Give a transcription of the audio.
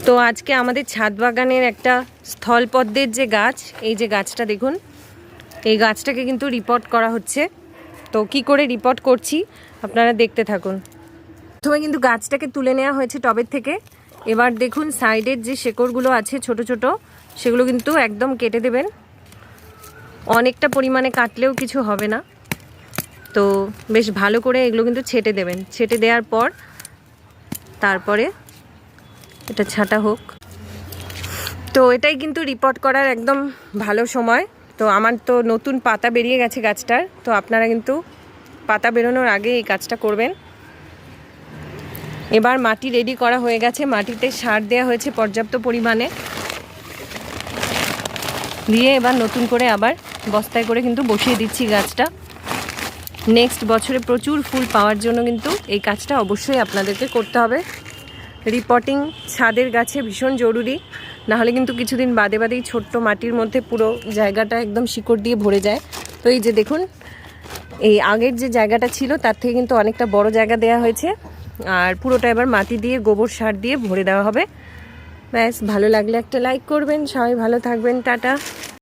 তো আজকে আমাদের ছাদ বাগানের একটা স্থলপদ্মের যে গাছ, এই যে গাছটা দেখুন, এই গাছটাকে কিন্তু রিপোর্ট করা হচ্ছে। তো কি করে রিপোর্ট করছি আপনারা দেখতে থাকুন। প্রথমে কিন্তু গাছটাকে তুলে নেওয়া হয়েছে টবের থেকে। এবার দেখুন সাইডের যে শেকড়গুলো আছে ছোট ছোট, সেগুলো কিন্তু একদম কেটে দেবেন। অনেকটা পরিমাণে কাটলেও কিছু হবে না, তো বেশ ভালো করে এগুলো কিন্তু ছেটে দেবেন। ছেটে দেওয়ার পর তারপরে এটা ছাঁটা হোক। তো এটাই কিন্তু রিপোর্ট করার একদম ভালো সময়। তো আমার তো নতুন পাতা বেরিয়ে গেছে গাছটার, তো আপনারা কিন্তু পাতা বেরোনোর আগে এই কাজটা করবেন। এবার মাটি রেডি করা হয়ে গেছে, মাটিতে সার দেওয়া হয়েছে পর্যাপ্ত পরিমাণে, দিয়ে এবার নতুন করে আবার বস্তায় করে কিন্তু বসিয়ে দিচ্ছি গাছটা। নেক্সট বছরে প্রচুর ফুল পাওয়ার জন্য কিন্তু এই কাজটা অবশ্যই আপনাদেরকে করতে হবে। রিপোর্টিং ছাদের গাছে ভীষণ জরুরি, নাহলে কিন্তু কিছুদিন বাদে বাদেই ছোট্ট মাটির মধ্যে পুরো জায়গাটা একদম শিকড় দিয়ে ভরে যায়। তো এই যে দেখুন, এই আগের যে জায়গাটা ছিল তার থেকে কিন্তু অনেকটা বড় জায়গা দেওয়া হয়েছে, আর পুরোটা এবার মাটি দিয়ে গোবর সার দিয়ে ভরে দেওয়া হবে। ব্যাস, ভালো লাগলে একটা লাইক করবেন। সবাই ভালো থাকবেন, টাটা।